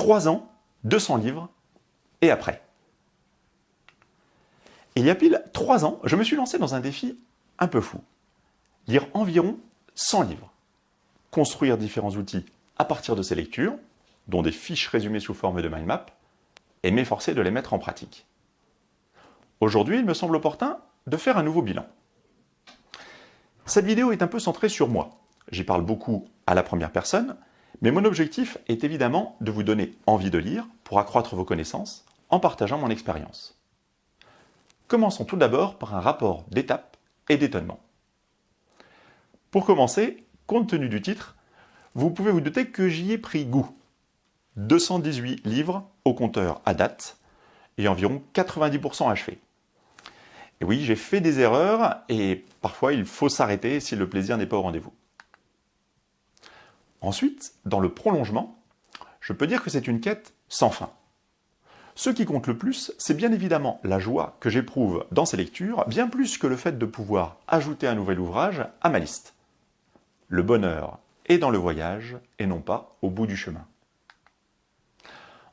3 ans, 200 livres, et après. Il y a pile 3 ans, je me suis lancé dans un défi un peu fou. Lire environ 100 livres. Construire différents outils à partir de ces lectures, dont des fiches résumées sous forme de mind map, et m'efforcer de les mettre en pratique. Aujourd'hui, il me semble opportun de faire un nouveau bilan. Cette vidéo est un peu centrée sur moi. J'y parle beaucoup à la première personne, mais mon objectif est évidemment de vous donner envie de lire pour accroître vos connaissances en partageant mon expérience. Commençons tout d'abord par un rapport d'étape et d'étonnement. Pour commencer, compte tenu du titre, vous pouvez vous douter que j'y ai pris goût. 218 livres au compteur à date et environ 90% achevés. Et oui, j'ai fait des erreurs et parfois il faut s'arrêter si le plaisir n'est pas au rendez-vous. Ensuite, dans le prolongement, je peux dire que c'est une quête sans fin. Ce qui compte le plus, c'est bien évidemment la joie que j'éprouve dans ces lectures, bien plus que le fait de pouvoir ajouter un nouvel ouvrage à ma liste. Le bonheur est dans le voyage et non pas au bout du chemin.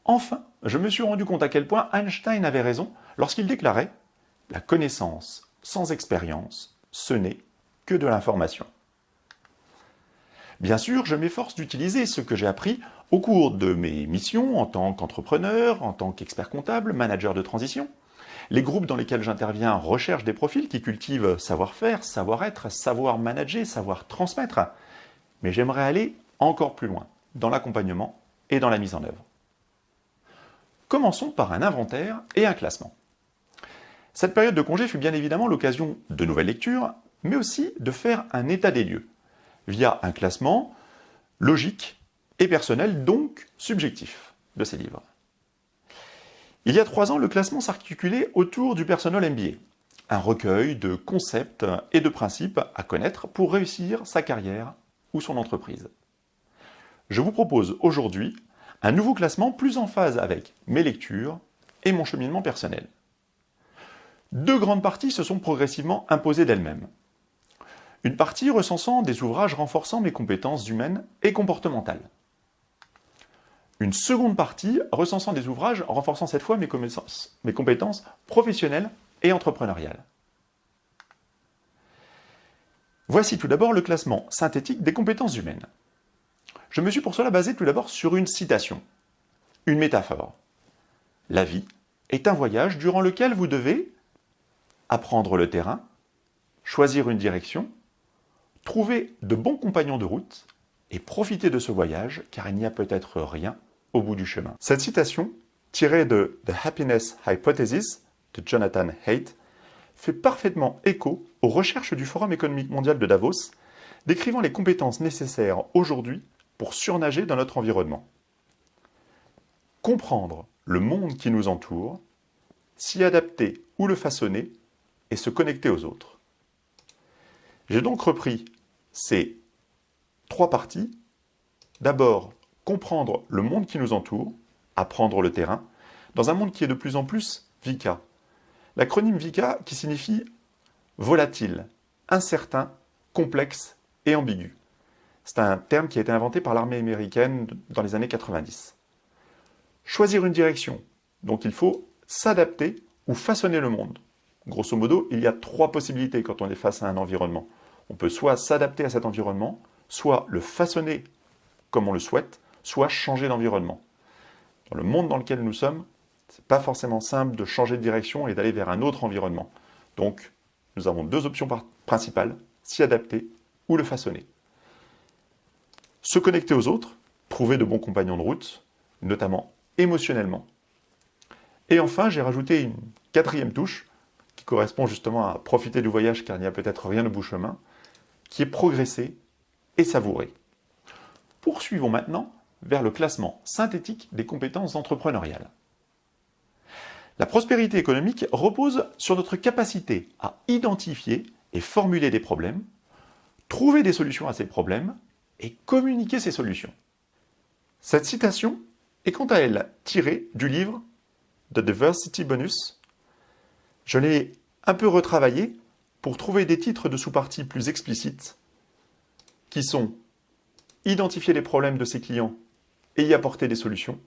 Enfin, je me suis rendu compte à quel point Einstein avait raison lorsqu'il déclarait « La connaissance sans expérience, ce n'est que de l'information ». Bien sûr, je m'efforce d'utiliser ce que j'ai appris au cours de mes missions en tant qu'entrepreneur, en tant qu'expert comptable, manager de transition. Les groupes dans lesquels j'interviens recherchent des profils qui cultivent savoir-faire, savoir-être, savoir manager, savoir transmettre. Mais j'aimerais aller encore plus loin dans l'accompagnement et dans la mise en œuvre. Commençons par un inventaire et un classement. Cette période de congé fut bien évidemment l'occasion de nouvelles lectures, mais aussi de faire un état des lieux, via un classement logique et personnel, donc subjectif, de ces livres. Il y a 3 ans, le classement s'articulait autour du Personal MBA, un recueil de concepts et de principes à connaître pour réussir sa carrière ou son entreprise. Je vous propose aujourd'hui un nouveau classement plus en phase avec mes lectures et mon cheminement personnel. 2 grandes parties se sont progressivement imposées d'elles-mêmes. Une partie recensant des ouvrages renforçant mes compétences humaines et comportementales. Une seconde partie recensant des ouvrages renforçant cette fois mes compétences professionnelles et entrepreneuriales. Voici tout d'abord le classement synthétique des compétences humaines. Je me suis pour cela basé tout d'abord sur une citation, une métaphore. La vie est un voyage durant lequel vous devez apprendre le terrain, choisir une direction, trouver de bons compagnons de route et profiter de ce voyage car il n'y a peut-être rien au bout du chemin. Cette citation, tirée de The Happiness Hypothesis de Jonathan Haidt, fait parfaitement écho aux recherches du Forum économique mondial de Davos, décrivant les compétences nécessaires aujourd'hui pour surnager dans notre environnement. Comprendre le monde qui nous entoure, s'y adapter ou le façonner et se connecter aux autres. J'ai donc repris ces 3 parties. D'abord, comprendre le monde qui nous entoure, apprendre le terrain, dans un monde qui est de plus en plus VUCA. L'acronyme VUCA qui signifie volatile, incertain, complexe et ambigu. C'est un terme qui a été inventé par l'armée américaine dans les années 90. Choisir une direction, donc il faut s'adapter ou façonner le monde. Grosso modo, il y a 3 possibilités quand on est face à un environnement. On peut soit s'adapter à cet environnement, soit le façonner comme on le souhaite, soit changer d'environnement. Dans le monde dans lequel nous sommes, ce n'est pas forcément simple de changer de direction et d'aller vers un autre environnement. Donc, nous avons 2 options principales, s'y adapter ou le façonner. Se connecter aux autres, trouver de bons compagnons de route, notamment émotionnellement. Et enfin, j'ai rajouté une 4e touche, qui correspond justement à profiter du voyage car il n'y a peut-être rien au bout du chemin, qui est progresser et savourer. Poursuivons maintenant vers le classement synthétique des compétences entrepreneuriales. La prospérité économique repose sur notre capacité à identifier et formuler des problèmes, trouver des solutions à ces problèmes et communiquer ces solutions. Cette citation est quant à elle tirée du livre The Diversity Bonus. Je l'ai un peu retravaillé pour trouver des titres de sous-parties plus explicites qui sont identifier les problèmes de ses clients et y apporter des solutions,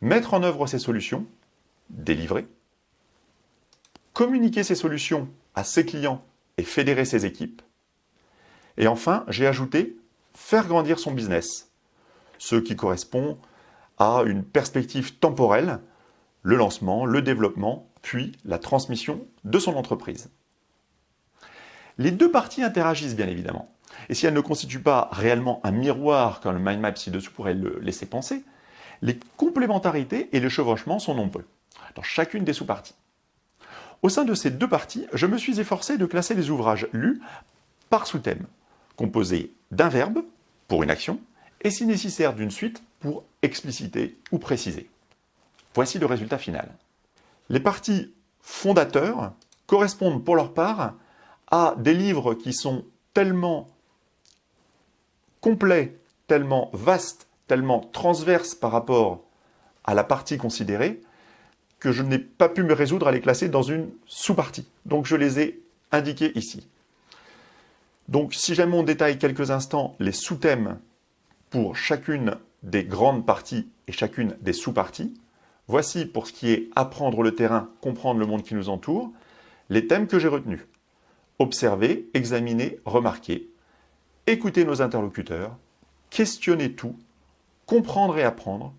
mettre en œuvre ces solutions, délivrer, communiquer ces solutions à ses clients et fédérer ses équipes. Et enfin, j'ai ajouté faire grandir son business, ce qui correspond à une perspective temporelle, le lancement, le développement, puis la transmission de son entreprise. Les deux parties interagissent bien évidemment. Et si elles ne constituent pas réellement un miroir, comme le mind map ci-dessous pourrait le laisser penser, les complémentarités et les chevauchements sont nombreux, dans chacune des sous-parties. Au sein de ces deux parties, je me suis efforcé de classer les ouvrages lus par sous-thème, composés d'un verbe pour une action, et si nécessaire d'une suite pour expliciter ou préciser. Voici le résultat final. Les parties fondateurs correspondent pour leur part à des livres qui sont tellement complets, tellement vastes, tellement transverses par rapport à la partie considérée, que je n'ai pas pu me résoudre à les classer dans une sous-partie. Donc je les ai indiqués ici. Donc si jamais on détaille quelques instants les sous-thèmes pour chacune des grandes parties et chacune des sous-parties, voici pour ce qui est apprendre le terrain, comprendre le monde qui nous entoure, les thèmes que j'ai retenus. Observer, examiner, remarquer, écouter nos interlocuteurs, questionner tout, comprendre et apprendre,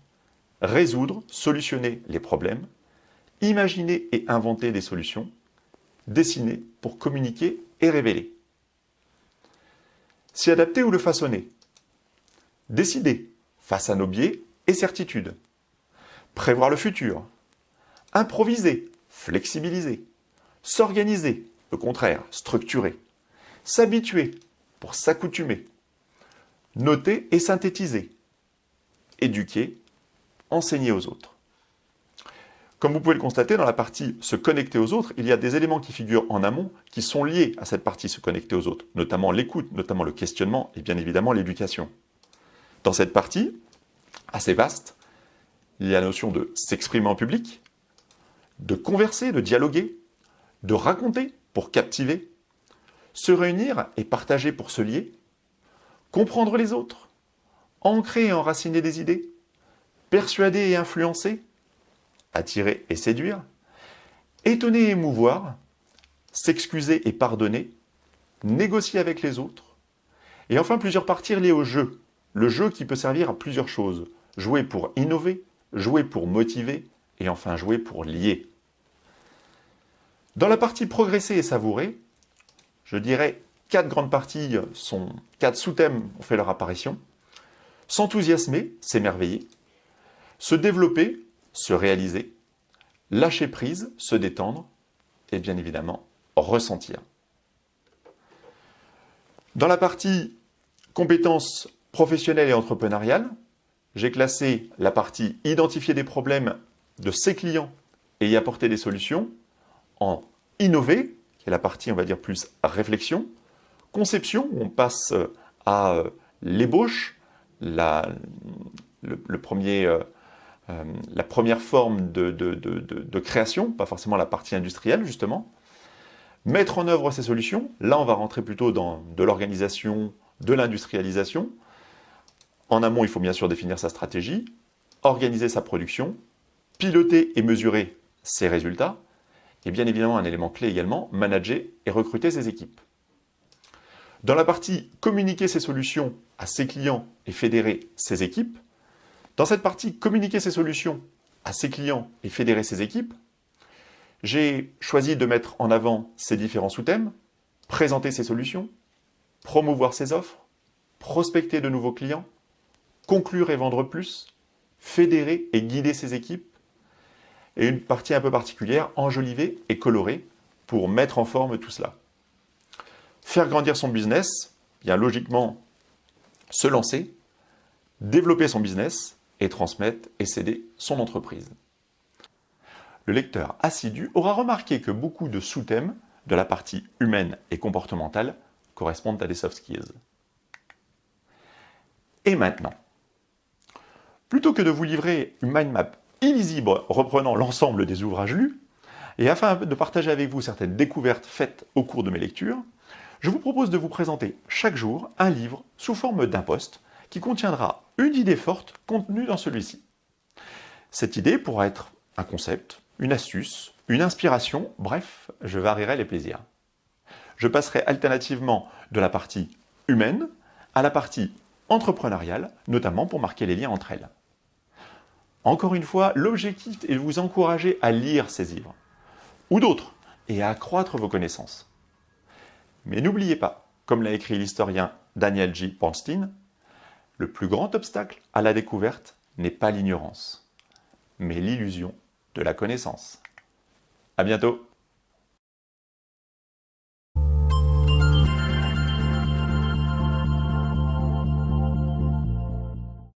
résoudre, solutionner les problèmes, imaginer et inventer des solutions, dessiner pour communiquer et révéler. S'y adapter ou le façonner. Décider face à nos biais et certitudes. Prévoir le futur. Improviser, flexibiliser. S'organiser, au contraire, structurer. S'habituer pour s'accoutumer. Noter et synthétiser. Éduquer, enseigner aux autres. Comme vous pouvez le constater, dans la partie se connecter aux autres, il y a des éléments qui figurent en amont qui sont liés à cette partie se connecter aux autres, notamment l'écoute, notamment le questionnement et bien évidemment l'éducation. Dans cette partie, assez vaste, il y a la notion de s'exprimer en public, de converser, de dialoguer, de raconter pour captiver, se réunir et partager pour se lier, comprendre les autres, ancrer et enraciner des idées, persuader et influencer, attirer et séduire, étonner et émouvoir, s'excuser et pardonner, négocier avec les autres, et enfin plusieurs parties liées au jeu. Le jeu qui peut servir à plusieurs choses. Jouer pour innover, jouer pour motiver, et enfin jouer pour lier. Dans la partie progresser et savourer, je dirais 4 grandes parties sont 4 sous-thèmes ont fait leur apparition. S'enthousiasmer, s'émerveiller. Se développer, se réaliser. Lâcher prise, se détendre. Et bien évidemment, ressentir. Dans la partie compétences professionnelles et entrepreneuriales, j'ai classé la partie identifier des problèmes de ses clients et y apporter des solutions en innover, qui est la partie, on va dire, plus réflexion, conception, où on passe à l'ébauche, la première forme de création, pas forcément la partie industrielle, justement. Mettre en œuvre ces solutions, là on va rentrer plutôt dans de l'organisation, de l'industrialisation. En amont, il faut bien sûr définir sa stratégie, organiser sa production, piloter et mesurer ses résultats, et bien évidemment un élément clé également, manager et recruter ses équipes. Dans la partie communiquer ses solutions à ses clients et fédérer ses équipes, dans cette partie communiquer ses solutions à ses clients et fédérer ses équipes, j'ai choisi de mettre en avant ces différents sous-thèmes, présenter ses solutions, promouvoir ses offres, prospecter de nouveaux clients, conclure et vendre plus, fédérer et guider ses équipes, et une partie un peu particulière, enjoliver et colorer pour mettre en forme tout cela. Faire grandir son business, bien logiquement se lancer, développer son business et transmettre et céder son entreprise. Le lecteur assidu aura remarqué que beaucoup de sous-thèmes de la partie humaine et comportementale correspondent à des soft skills. Et maintenant, plutôt que de vous livrer une mind map illisible reprenant l'ensemble des ouvrages lus, et afin de partager avec vous certaines découvertes faites au cours de mes lectures, je vous propose de vous présenter chaque jour un livre sous forme d'un post qui contiendra une idée forte contenue dans celui-ci. Cette idée pourra être un concept, une astuce, une inspiration, bref, je varierai les plaisirs. Je passerai alternativement de la partie humaine à la partie entrepreneuriale, notamment pour marquer les liens entre elles. Encore une fois, l'objectif est de vous encourager à lire ces livres, ou d'autres, et à accroître vos connaissances. Mais n'oubliez pas, comme l'a écrit l'historien Daniel J. Bernstein, le plus grand obstacle à la découverte n'est pas l'ignorance, mais l'illusion de la connaissance. À bientôt!